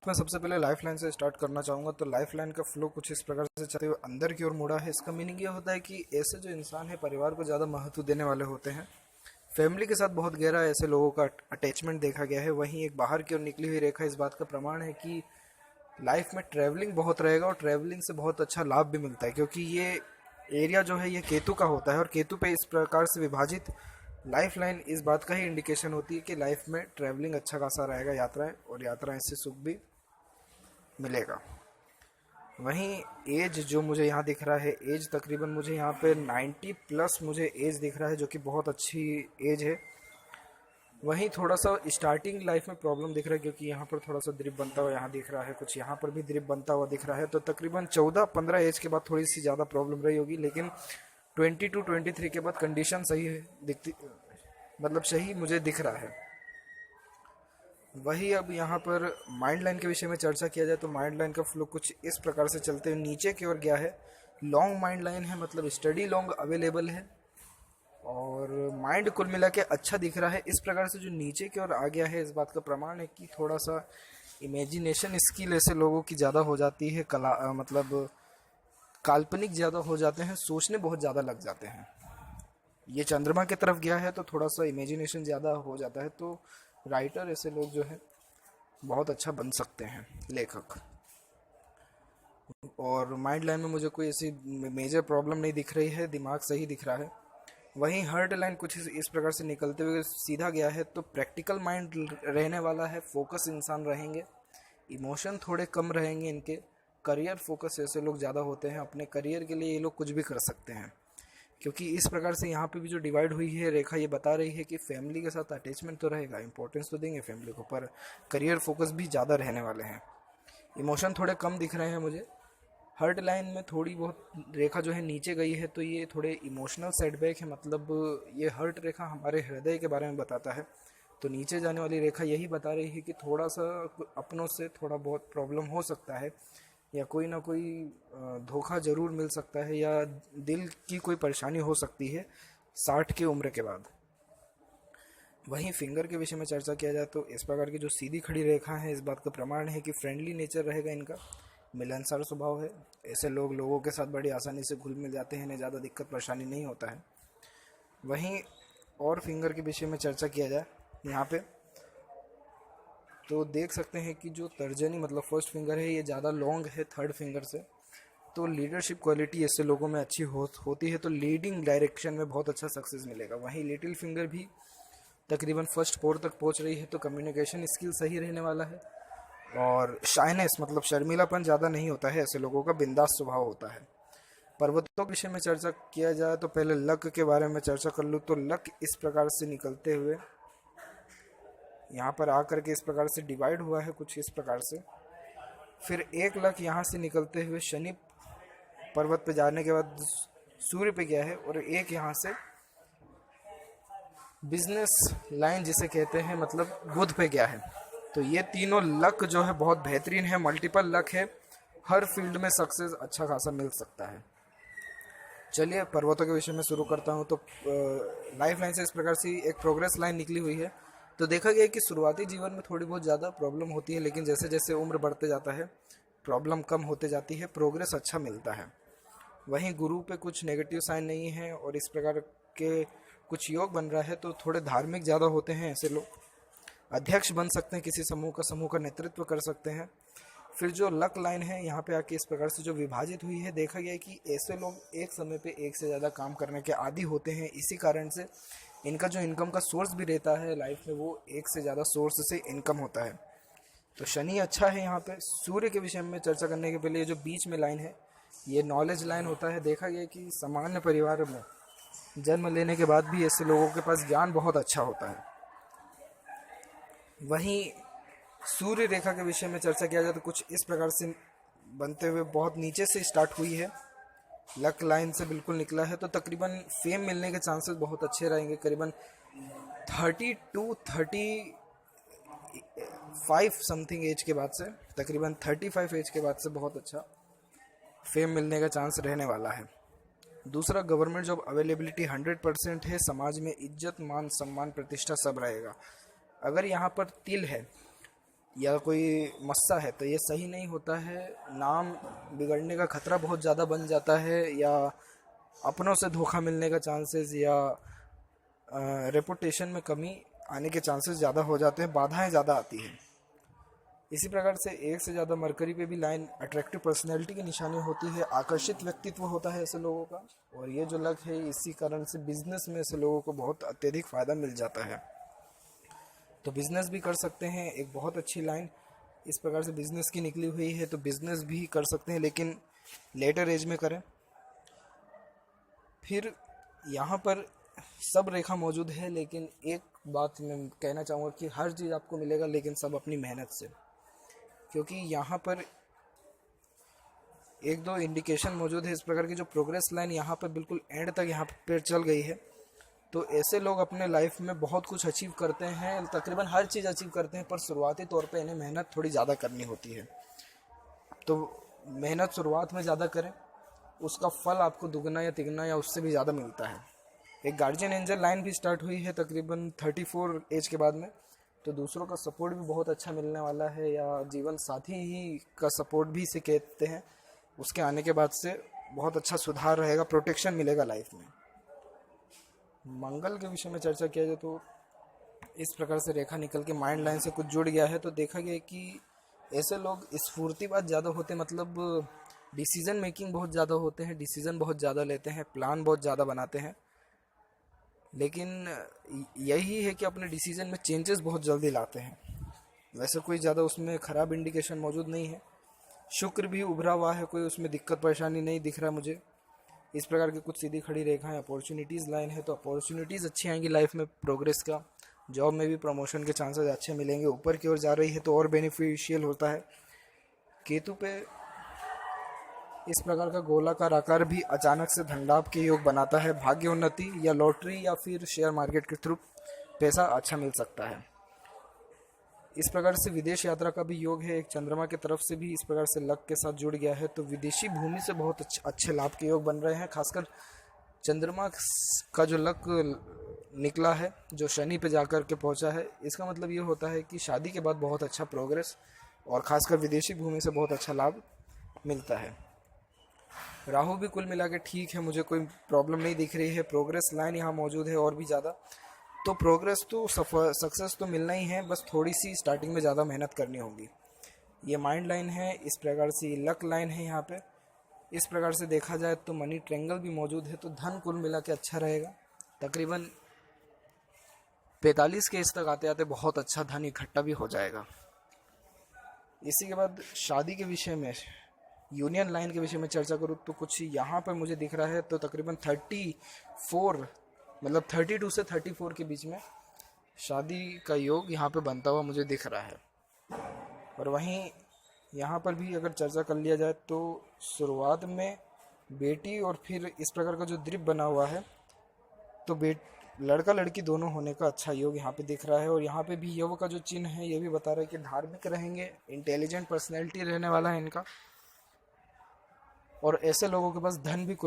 मैं सबसे पहले लाइफ लाइन से स्टार्ट करना चाहूँगा। तो लाइफ लाइन का फ्लो कुछ इस प्रकार से चलते हुए अंदर की ओर मुड़ा है। इसका मीनिंग ये होता है कि ऐसे जो इंसान है परिवार को ज़्यादा महत्व देने वाले होते हैं, फैमिली के साथ बहुत गहरा ऐसे लोगों का अटैचमेंट देखा गया है। वहीं एक बाहर की ओर निकली हुई रेखा इस बात का प्रमाण है कि लाइफ में ट्रैवलिंग बहुत रहेगा और ट्रैवलिंग से बहुत अच्छा लाभ भी मिलता है, क्योंकि ये एरिया जो है ये केतु का होता है और केतु पे इस प्रकार से विभाजित लाइफ लाइन इस बात का ही इंडिकेशन होती है कि लाइफ में ट्रैवलिंग अच्छा खासा रहेगा, यात्राएं, और यात्राएं से सुख भी मिलेगा। वहीं एज जो मुझे यहाँ दिख रहा है, एज तकरीबन मुझे यहाँ पे 90 प्लस मुझे एज दिख रहा है, जो कि बहुत अच्छी एज है। वहीं थोड़ा सा स्टार्टिंग लाइफ में प्रॉब्लम दिख रहा है, क्योंकि यहाँ पर थोड़ा सा ड्रिप बनता हुआ यहाँ दिख रहा है, कुछ यहाँ पर भी ड्रिप बनता हुआ दिख रहा है। तो तकरीबन 14-15 एज के बाद थोड़ी सी ज़्यादा प्रॉब्लम रही होगी, लेकिन 22-23 के बाद कंडीशन सही है दिखती, मतलब सही मुझे दिख रहा है। वही अब यहाँ पर माइंड लाइन के विषय में चर्चा किया जाए तो माइंड लाइन का फ्लो कुछ इस प्रकार से चलते हुए नीचे की ओर गया है। लॉन्ग माइंड लाइन है, मतलब स्टडी लॉन्ग अवेलेबल है और माइंड कुल मिला के अच्छा दिख रहा है। इस प्रकार से जो नीचे की ओर आ गया है इस बात का प्रमाण है कि थोड़ा सा इमेजिनेशन स्किल ऐसे लोगों की ज़्यादा हो जाती है, कला मतलब काल्पनिक ज़्यादा हो जाते हैं, सोचने बहुत ज़्यादा लग जाते हैं। ये चंद्रमा की तरफ गया है तो थोड़ा सा इमेजिनेशन ज़्यादा हो जाता है, तो राइटर ऐसे लोग जो है बहुत अच्छा बन सकते हैं, लेखक। और माइंड लाइन में मुझे कोई ऐसी मेजर प्रॉब्लम नहीं दिख रही है, दिमाग सही दिख रहा है। वहीं हार्ट लाइन कुछ इस प्रकार से निकलते हुए सीधा गया है, तो प्रैक्टिकल माइंड रहने वाला है, फोकस इंसान रहेंगे, इमोशन थोड़े कम रहेंगे इनके, करियर फोकस ऐसे लोग ज़्यादा होते हैं, अपने करियर के लिए ये लोग कुछ भी कर सकते हैं। क्योंकि इस प्रकार से यहाँ पे भी जो डिवाइड हुई है रेखा ये बता रही है कि फैमिली के साथ अटैचमेंट तो रहेगा, इंपॉर्टेंस तो देंगे फैमिली को, पर करियर फोकस भी ज़्यादा रहने वाले हैं। इमोशन थोड़े कम दिख रहे हैं मुझे। हर्ट लाइन में थोड़ी बहुत रेखा जो है नीचे गई है, तो ये थोड़े इमोशनल सेटबैक है, मतलब ये हर्ट रेखा हमारे हृदय के बारे में बताता है। तो नीचे जाने वाली रेखा यही बता रही है कि थोड़ा सा अपनों से थोड़ा बहुत प्रॉब्लम हो सकता है, या कोई ना कोई धोखा ज़रूर मिल सकता है, या दिल की कोई परेशानी हो सकती है 60 की उम्र के बाद। वहीं फिंगर के विषय में चर्चा किया जाए तो इस प्रकार की जो सीधी खड़ी रेखा है इस बात का प्रमाण है कि फ्रेंडली नेचर रहेगा इनका, मिलनसार स्वभाव है। ऐसे लोग लोगों के साथ बड़ी आसानी से घुल मिल जाते हैं, इन्हें ज़्यादा दिक्कत परेशानी नहीं होता है। वहीं और फिंगर के विषय में चर्चा किया जाए यहाँ पे तो देख सकते हैं कि जो तर्जनी मतलब फर्स्ट फिंगर है ये ज़्यादा लॉन्ग है थर्ड फिंगर से, तो लीडरशिप क्वालिटी ऐसे लोगों में अच्छी होती है, तो लीडिंग डायरेक्शन में बहुत अच्छा सक्सेस मिलेगा। वहीं लिटिल फिंगर भी तकरीबन फर्स्ट फोर तक पहुंच रही है, तो कम्युनिकेशन स्किल सही रहने वाला है और शाइनेस मतलब शर्मीलापन ज़्यादा नहीं होता है, ऐसे लोगों का बिंदास स्वभाव होता है। पर्वतों के विषय में चर्चा किया जाए तो पहले लक के बारे में चर्चा कर लूँ, तो लक इस प्रकार से निकलते हुए यहाँ पर आकर के इस प्रकार से डिवाइड हुआ है कुछ इस प्रकार से। फिर एक लक यहाँ से निकलते हुए शनि पर्वत पे जाने के बाद सूर्य पे गया है, और एक यहाँ से बिजनेस लाइन जिसे कहते हैं मतलब बुध पे गया है। तो ये तीनों लक जो है बहुत बेहतरीन है, मल्टीपल लक है, हर फील्ड में सक्सेस अच्छा खासा मिल सकता है। चलिए पर्वतों के विषय में शुरू करता हूँ। तो लाइफ लाइन से इस प्रकार से एक प्रोग्रेस लाइन निकली हुई है। तो देखा गया कि शुरुआती जीवन में थोड़ी बहुत ज़्यादा प्रॉब्लम होती है, लेकिन जैसे जैसे उम्र बढ़ते जाता है प्रॉब्लम कम होते जाती है, प्रोग्रेस अच्छा मिलता है। वहीं गुरु पे कुछ नेगेटिव साइन नहीं है और इस प्रकार के कुछ योग बन रहा है, तो थोड़े धार्मिक ज़्यादा होते हैं ऐसे लोग, अध्यक्ष बन सकते हैं किसी समूह का नेतृत्व कर सकते हैं। फिर जो लक लाइन है यहाँ पे आके इस प्रकार से जो विभाजित हुई है, देखा गया है कि ऐसे लोग एक समय पे एक से ज़्यादा काम करने के आदी होते हैं, इसी कारण से इनका जो इनकम का सोर्स भी रहता है लाइफ में वो एक से ज़्यादा सोर्स से इनकम होता है। तो शनि अच्छा है यहाँ पे। सूर्य के विषय में चर्चा करने के पहले ये जो बीच में लाइन है ये नॉलेज लाइन होता है। देखा गया कि सामान्य परिवार में जन्म लेने के बाद भी ऐसे लोगों के पास ज्ञान बहुत अच्छा होता है। वहीं सूर्य रेखा के विषय में चर्चा किया जाए तो कुछ इस प्रकार से बनते हुए बहुत नीचे से स्टार्ट हुई है, लक लाइन से बिल्कुल निकला है, तो तकरीबन फेम मिलने के चांसेस बहुत अच्छे रहेंगे। करीबन 35 समथिंग एज के बाद से, तकरीबन 35 एज के बाद से बहुत अच्छा फेम मिलने का चांस रहने वाला है। दूसरा, गवर्नमेंट जॉब अवेलेबिलिटी 100% है, समाज में इज्जत मान सम्मान प्रतिष्ठा सब रहेगा। अगर यहाँ पर तिल है या कोई मस्सा है, तो ये सही नहीं होता है। नाम बिगड़ने का खतरा बहुत ज़्यादा बन जाता है, या अपनों से धोखा मिलने का चांसेस, या रेपुटेशन में कमी आने के चांसेस ज़्यादा हो जाते हैं, बाधाएं ज़्यादा आती हैं। इसी प्रकार से एक से ज़्यादा मरकरी पे भी लाइन अट्रैक्टिव पर्सनैलिटी की निशानी होती है, आकर्षित व्यक्तित्व होता है ऐसे लोगों का, और ये जो लक है इसी कारण से बिजनेस में ऐसे लोगों को बहुत अत्यधिक फ़ायदा मिल जाता है। तो बिज़नेस भी कर सकते हैं, एक बहुत अच्छी लाइन इस प्रकार से बिज़नेस की निकली हुई है, तो बिज़नेस भी कर सकते हैं, लेकिन लेटर एज में करें। फिर यहाँ पर सब रेखा मौजूद है, लेकिन एक बात मैं कहना चाहूँगा कि हर चीज़ आपको मिलेगा, लेकिन सब अपनी मेहनत से, क्योंकि यहाँ पर एक दो इंडिकेशन मौजूद है इस प्रकार की। जो प्रोग्रेस लाइन यहाँ पर बिल्कुल एंड तक यहाँ पर चल गई है, तो ऐसे लोग अपने लाइफ में बहुत कुछ अचीव करते हैं, तकरीबन हर चीज़ अचीव करते हैं, पर शुरुआती तौर पे इन्हें मेहनत थोड़ी ज़्यादा करनी होती है। तो मेहनत शुरुआत में ज़्यादा करें, उसका फल आपको दुगना या तिगना या उससे भी ज़्यादा मिलता है। एक गार्जियन एंजल लाइन भी स्टार्ट हुई है तकरीबन 34 एज के बाद में, तो दूसरों का सपोर्ट भी बहुत अच्छा मिलने वाला है, या जीवन साथी ही का सपोर्ट भी इसे कहते हैं, उसके आने के बाद से बहुत अच्छा सुधार रहेगा, प्रोटेक्शन मिलेगा लाइफ में। मंगल के विषय में चर्चा किया जाए तो इस प्रकार से रेखा निकल के माइंड लाइन से कुछ जुड़ गया है, तो देखा गया कि ऐसे लोग स्फूर्तिवाद ज़्यादा होते हैं, मतलब डिसीजन मेकिंग बहुत ज़्यादा होते हैं, डिसीजन बहुत ज़्यादा लेते हैं, प्लान बहुत ज़्यादा बनाते हैं, लेकिन यही है कि अपने डिसीजन में चेंजेस बहुत जल्दी लाते हैं। वैसे कोई ज़्यादा उसमें ख़राब इंडिकेशन मौजूद नहीं है, शुक्र भी उभरा हुआ है, कोई उसमें दिक्कत परेशानी नहीं दिख रहा मुझे। इस प्रकार की कुछ सीधी खड़ी रेखाएं अपॉर्चुनिटीज़ लाइन है, तो अपॉर्चुनिटीज़ अच्छी आएंगी लाइफ में, प्रोग्रेस का, जॉब में भी प्रमोशन के चांसेस अच्छे मिलेंगे, ऊपर की ओर जा रही है तो और बेनिफिशियल होता है। केतु पे इस प्रकार का गोलाकार आकार भी अचानक से धन लाभ के योग बनाता है, भाग्य उन्नति या लॉटरी या फिर शेयर मार्केट के थ्रू पैसा अच्छा मिल सकता है। इस प्रकार से विदेश यात्रा का भी योग है, एक चंद्रमा की तरफ से भी इस प्रकार से लक के साथ जुड़ गया है, तो विदेशी भूमि से बहुत अच्छे लाभ के योग बन रहे हैं। खासकर चंद्रमा का जो लक निकला है, जो शनि पे जाकर के पहुंचा है, इसका मतलब ये होता है कि शादी के बाद बहुत अच्छा प्रोग्रेस और खासकर विदेशी भूमि से बहुत अच्छा लाभ मिलता है। राहु भी कुल मिला के ठीक है, मुझे कोई प्रॉब्लम नहीं दिख रही है, प्रोग्रेस लाइन यहाँ मौजूद है और भी ज़्यादा, तो प्रोग्रेस तो सक्सेस तो मिलना ही है, बस थोड़ी सी स्टार्टिंग में ज़्यादा मेहनत करनी होगी। ये माइंड लाइन है, इस प्रकार से लक लाइन है यहाँ पे। इस प्रकार से देखा जाए तो मनी ट्रेंगल भी मौजूद है, तो धन कुल मिला के अच्छा रहेगा। तकरीबन 45 के इस तक आते आते बहुत अच्छा धन इकट्ठा भी हो जाएगा। इसी के बाद शादी के विषय में, यूनियन लाइन के विषय में चर्चा करूँ तो कुछ यहाँ पर मुझे दिख रहा है, तो तकरीबन 34 मतलब 32 से 34 के बीच में शादी का योग यहाँ पे बनता हुआ मुझे दिख रहा है। और वहीं यहाँ पर भी अगर चर्चा कर लिया जाए तो शुरुआत में बेटी और फिर इस प्रकार का जो द्वीप बना हुआ है, तो लड़का लड़की दोनों होने का अच्छा योग यहाँ पे दिख रहा है। और यहाँ पे भी युव का जो चिन्ह है ये भी बता रहा है कि धार्मिक रहेंगे, इंटेलिजेंट पर्सनैलिटी रहने वाला है इनका, और ऐसे लोगों के पास धन भी कुल